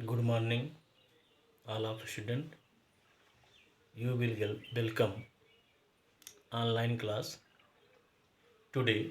Good morning, all of student. You will welcome online class. Today,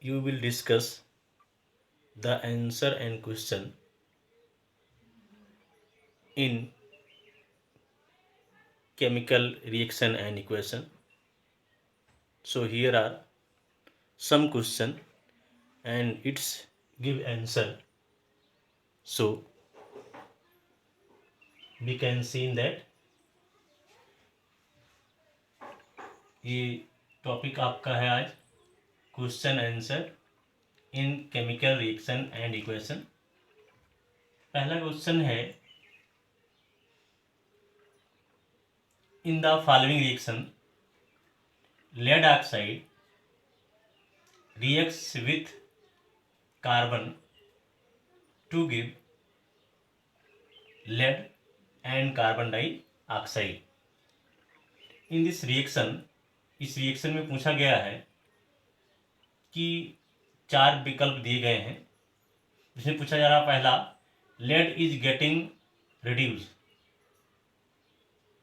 you will discuss the answer and question in chemical reaction and equation. So here are some question and its give answer. So we can see in that ये topic आपका है आज question answer in chemical reaction and equation. पहला question है in the following reaction lead oxide reacts with carbon to give lead and carbon dioxide. In this reaction इस reaction में पूछा गया है कि चार विकल्प दिए गए हैं जिसमें पूछा जा रहा पहला lead is getting reduced,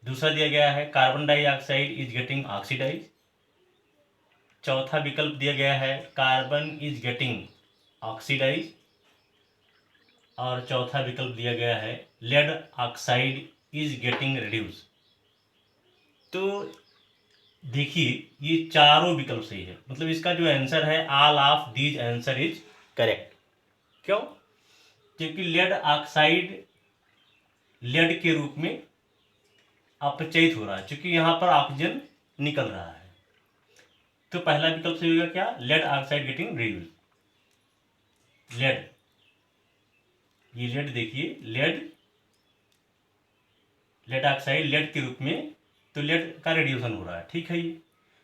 दूसरा दिया गया है carbon dioxide is getting oxidise, चौथा विकल्प दिया गया है कार्बन इज गेटिंग ऑक्सीडाइज और चौथा विकल्प दिया गया है lead oxide is getting reduce. तो देखिए ये चारों विकल्प सही है, मतलब इसका जो आंसर है all of these answer is correct. क्यों? क्योंकि लेड ऑक्साइड लेड के रूप में अपचयित हो रहा है, क्योंकि यहाँ पर ऑक्सीजन निकल रहा है। तो पहला विकल्प सही होगा क्या? Lead oxide getting reduce. Lead, ये लेड देखिए, लेड ऑक्साइड लेड के रूप में, तो लेड का रेडिएशन हो रहा है, ठीक है। ये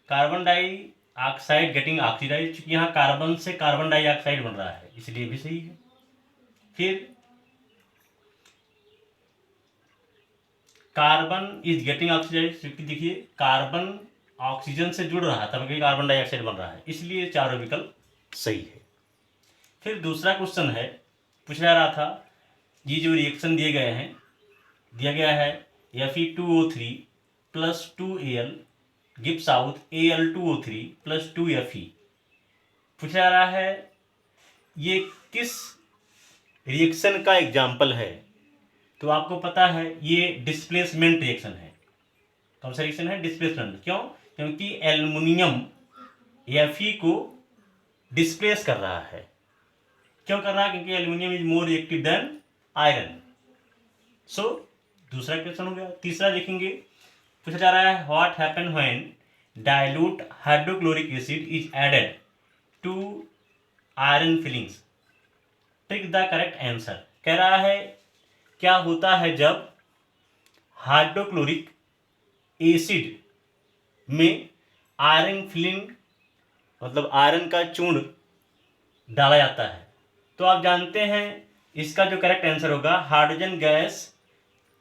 कार्बन डाइऑक्साइड गेटिंग ऑक्सीडाइज, क्योंकि यहाँ कार्बन से कार्बन डाइऑक्साइड बन रहा है, इसलिए भी सही है। फिर कार्बन इज गेटिंग ऑक्सीडाइज, क्योंकि देखिए कार्बन ऑक्सीजन से जुड़ रहा है तब कि कार्बन डाइऑक्साइड बन रहा है, इसलिए चारों विकल्प सही है। फिर दूसरा क्वेश्चन है, पूछा जा रहा था ये जो रिएक्शन दिए गए हैं, दिया गया है Fe2O3 plus 2Al gives out Al2O3 plus 2Fe। पूछा जा रहा है ये किस रिएक्शन का एग्जाम्पल है? तो आपको पता है ये डिस्प्लेसमेंट रिएक्शन है। कौन सा रिएक्शन है? डिस्प्लेसमेंट। क्यों? क्योंकि एल्युमिनियम Fe को डिस्प्लेस कर रहा है। क्यों कर रहा है? क्योंकि aluminium is more reactive than iron. So दूसरा क्वेश्चन हो गया। तीसरा देखेंगे, पूछा जा रहा है what happen when dilute hydrochloric acid is added to iron filings, tick the correct answer. कह रहा है क्या होता है जब हाइड्रोक्लोरिक एसिड में आयरन फिलिंग, मतलब आयरन का चूर्ण डाला जाता है। तो आप जानते हैं इसका जो करेक्ट आंसर होगा hydrogen gas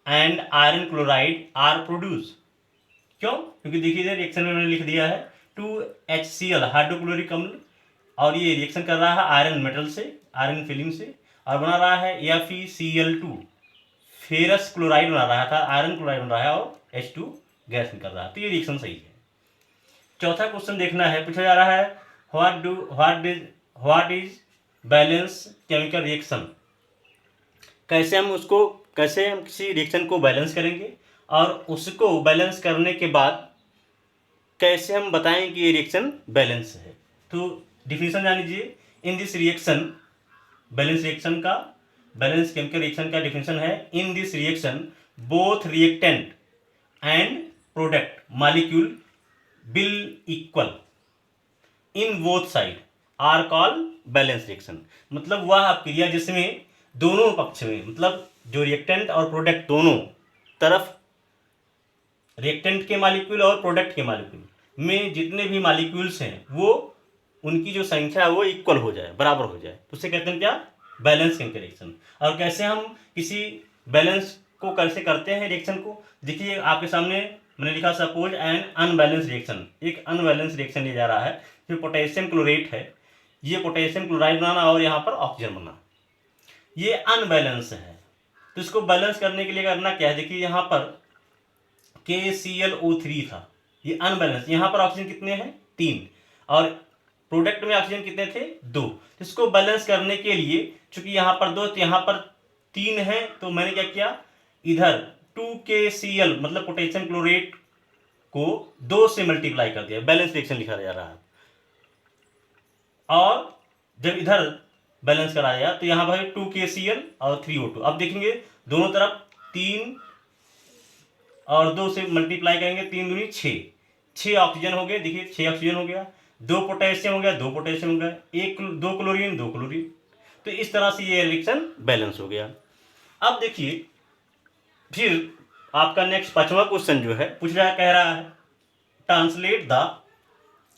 and iron chloride are produce. क्यों? क्योंकि देखिए रिएक्शन में मैंने लिख दिया है 2HCl हाइड्रोक्लोरिक अम्ल, और ये रिएक्शन कर रहा है आयरन मेटल से, आयरन फिलिंग से, और बना रहा है FeCl2 फेरस क्लोराइड बना रहा था, आयरन क्लोराइड बन रहा है और H2 गैस निकल रहा है। तो ये रिएक्शन सही है। चौथा क्वेश्चन देखना है, पूछा जा रहा है what is balance chemical reaction. कैसे हम किसी रिएक्शन को बैलेंस करेंगे और उसको बैलेंस करने के बाद कैसे हम बताएं कि ये रिएक्शन बैलेंस है। तो डिफिनेशन जान लीजिए। In this reaction, balance chemical reaction का डिफिनेशन है, in this reaction both reactant and product molecule will equal in both side are called balance reaction. मतलब वह क्रिया जिसमें दोनों पक्ष में, मतलब जो रिएक्टेंट और प्रोडक्ट दोनों तरफ, रिएक्टेंट के मॉलिक्यूल और प्रोडक्ट के मॉलिक्यूल में जितने भी मॉलिक्यूल्स हैं वो उनकी जो संख्या है वो इक्वल हो जाए, बराबर हो जाए, तो उसे कहते हैं क्या? Balance chemical reaction. और कैसे हम किसी बैलेंस को कैसे करते हैं रिएक्शन को, देखिए आपके सामने मैंने लिखा सपोज एन अनबैलेंस रिएक्शन। एक अनबैलेंस रिएक्शन लिया जा रहा है, फिर पोटेशियम क्लोरेट है, ये पोटेशियम क्लोराइड बनाना और यहाँ पर ऑक्सीजन बनना। ये अनबैलेंस है। तो इसको बैलेंस करने के लिए करना क्या है, देखिए यहाँ पर KClO3 था, ये अनबैलेंस, यहाँ पर ऑक्सीजन कितने हैं 3 और प्रोडक्ट में ऑक्सीजन कितने थे 2। तो इसको बैलेंस करने के लिए चूंकि यहाँ पर 2 तो यहाँ पर 3 है, तो मैंने क्या किया, इधर 2KCl मतलब पोटेशियम क्लोरेट को 2 से मल्टीप्लाई कर दिया, बैलेंस रिएक्शन लिखा जा रहा है। और जब इधर बैलेंस कराया तो यहाँ पर 2KCl और 3O2। अब देखेंगे दोनों तरफ 3 और 2 से मल्टीप्लाई करेंगे, 3 दूनी 6 ऑक्सीजन हो गए, देखिए 6 ऑक्सीजन हो गया, 2 पोटेशियम हो गया, 2 पोटेशियम हो गया, 2 क्लोरीन 2 क्लोरीन। तो इस तरह से ये रिएक्शन बैलेंस हो गया। अब देखिए फिर आपका नेक्स्ट 5वां क्वेश्चन जो है पूछ रहा है, कह रहा है translate the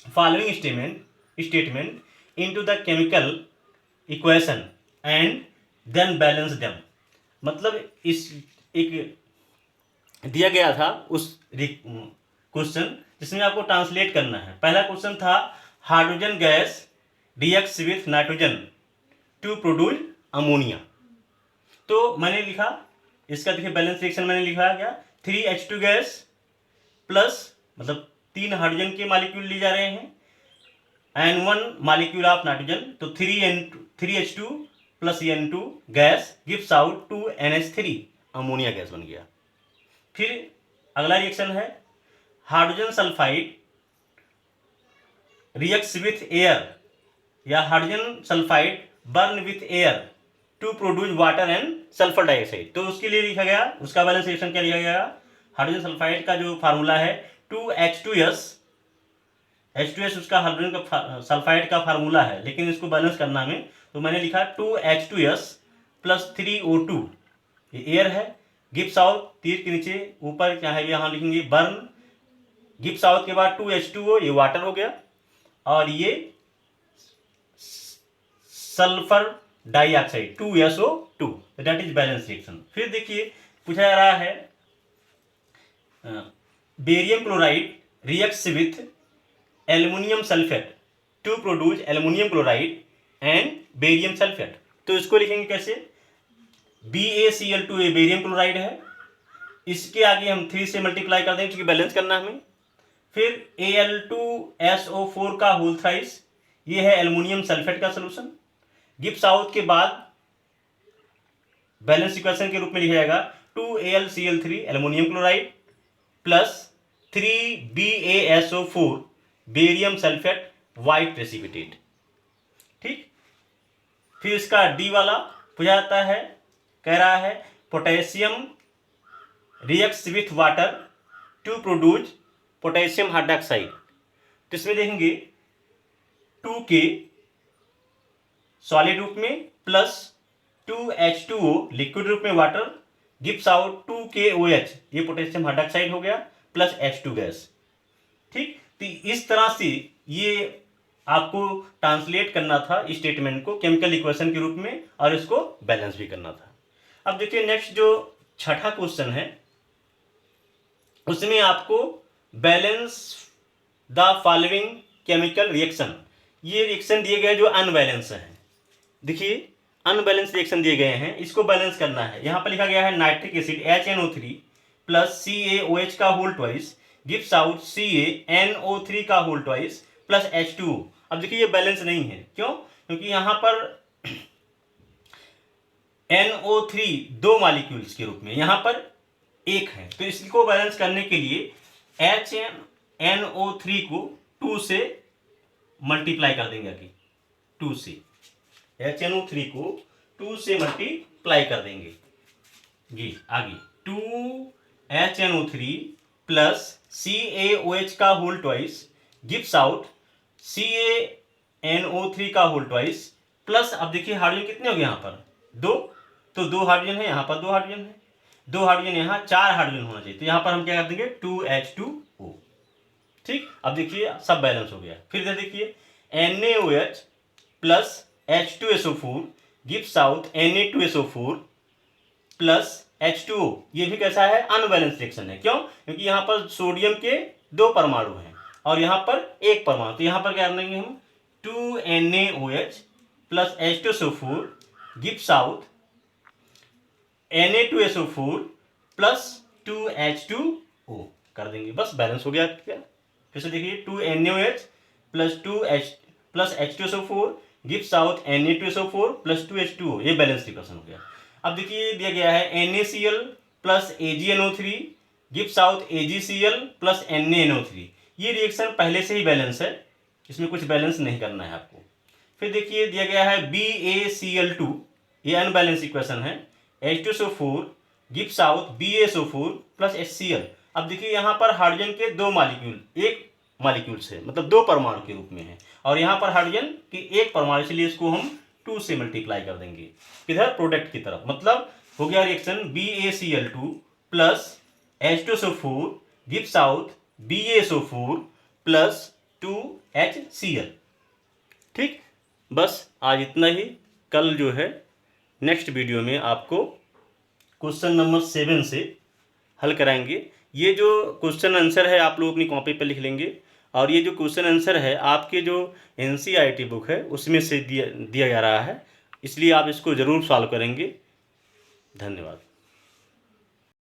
following statement into the chemical equation and then balance them. मतलब इस एक दिया गया था उस क्वेश्चन जिसमें आपको ट्रांसलेट करना है। पहला क्वेश्चन था hydrogen gas reacts with nitrogen to produce ammonia. तो मैंने लिखा इसका, देखिए बैलेंस रिएक्शन मैंने लिखा क्या, 3H2 गैस प्लस मतलब 3 हाइड्रोजन के मॉलिक्यूल लिए जा रहे हैं एंड 1 मॉलिक्यूल ऑफ नाइट्रोजन, तो 3H2 plus N2 gas gives out 2NH3, ammonia gas बन गया। फिर अगला रिएक्शन है hydrogen sulphide reacts with air या hydrogen sulphide burn with air to produce water and sulphur dioxide. तो उसके लिए लिखा गया, उसका बैलेंस रिएक्शन क्या लिखा गया, हाइड्रोजन सल्फाइड का जो फार्मूला है 2H2S, H2S उसका हाइड्रोजन का सल्फाइड का फार्मूला है, लेकिन इसको बैलेंस करना में तो मैंने लिखा 2H2S प्लस 3O2, ये एयर है, गिव्स आउट तीर के नीचे ऊपर क्या है यहाँ लिखेंगे बर्न, गिव्स आउट के बाद 2H2O ये वाटर हो गया और ये sulphur dioxide 2SO2, that is balance reaction. फिर देखिए पूछा जा रहा है barium chloride reacts with aluminium sulphate to produce aluminium chloride and barium sulphate. तो इसको लिखेंगे कैसे, BaCl2 बेरियम क्लोराइड है, इसके आगे हम 3 से मल्टीप्लाई कर देंगे क्योंकि बैलेंस करना हमें। फिर Al2SO4 का होल थ्राइस, ये है एल्युमिनियम सल्फेट का सोल्यूशन, गिव्स आउट के बाद बैलेंस इक्वेशन के रूप में लिखा जाएगा 2AlCl3 aluminium chloride plus 3BaSO4 barium sulphate white precipitate. ठीक, फिर इसका डी वाला पूछा जाता है, कह रहा है potassium reacts with water to produce potassium hydroxide. तो इसमें देखेंगे 2K सॉलिड रूप में प्लस 2H2O लिक्विड रूप में वाटर गिव्स आउट 2KOH, ये पोटेशियम हाइड्रोक्साइड हो गया प्लस H2 गैस। ठीक, तो इस तरह से ये आपको ट्रांसलेट करना था स्टेटमेंट को केमिकल इक्वेशन के रूप में और इसको बैलेंस भी करना था। अब देखिए नेक्स्ट जो 6ठा क्वेश्चन है उसमें आपको balance the following chemical reaction, ये रिएक्शन दिए गए जो अनबैलेंस है, देखिए अनबैलेंस रिएक्शन दिए गए हैं, इसको बैलेंस करना है। यहाँ पर लिखा गया है nitric acid HNO3 plus CaOH का whole twice gives out CaNO3 का होल ट्वाइस प्लस H2O। अब देखिए ये बैलेंस नहीं है, क्यों, क्योंकि यहाँ पर NO3 2 मॉलिक्यूल्स के रूप में, यहाँ पर 1 है, तो इसको बैलेंस करने के लिए HNO3 को 2 से मल्टीप्लाई कर देंगे आगे, 2 से HNO3 को 2 से मल्टीप्लाई कर देंगे जी आगे, 2HNO3 प्लस CaOH का whole twice gives out CaNO3 का होल ट्वाइस प्लस, अब देखिए हाइड्रोजन कितने हो गए यहाँ पर 2, तो 2 हाइड्रोजन है, यहाँ पर 2 हाइड्रोजन है, 2 हाइड्रोजन यहाँ 4 हाइड्रोजन होना चाहिए, तो यहाँ पर हम क्या कर देंगे 2H2O। ठीक, अब देखिए सब बैलेंस हो गया। फिर इधर देखिए NaOH plus H2SO4 gives out Na2SO4 plus H2O, ये भी कैसा है अनबैलेंस रिएक्शन है, क्यों, क्योंकि यहाँ पर सोडियम के 2 परमाणु हैं और यहाँ पर 1 परमाणु, तो यहाँ पर क्या कर देंगे हम 2NaOH plus H2SO4 gives out Na2SO4 plus 2H2O कर देंगे, बस बैलेंस हो गया क्या। फिर से देखिए 2NaOH plus H2SO4 gives out Na2SO4 plus 2H2O, ये बैलेंस रिएक्शन हो गया। अब देखिए दिया गया है NaCl plus AgNO3 gives out AgCl plus NaNO3, ये रिएक्शन पहले से ही बैलेंस है, इसमें कुछ बैलेंस नहीं करना है आपको। फिर देखिए दिया गया है BaCl2, ये अनबैलेंस इक्वेशन है, H2SO4 gives out BaSO4 plus HCl। अब देखिए यहाँ पर हाइड्रोजन के दो मॉलिक्यूल, एक मॉलिक्यूल से मतलब दो परमाणु के रूप में है, और यहाँ पर हाइड्रोजन की एक परमाणु, इसलिए इसको हम 2 से मल्टीप्लाई कर देंगे इधर प्रोडक्ट की तरफ। मतलब हो गया reaction BaCl2 plus H2SO4 gives out BaSO4 plus 2HCl। ठीक, बस आज इतना ही। कल जो है नेक्स्ट वीडियो में आपको क्वेश्चन नंबर 7 से हल कराएंगे। ये जो क्वेश्चन आंसर है आप लोग अपनी कॉपी पर लिख लेंगे, और ये जो क्वेश्चन आंसर है आपके जो NCERT बुक है उसमें से दिया जा रहा है, इसलिए आप इसको ज़रूर सॉल्व करेंगे। धन्यवाद।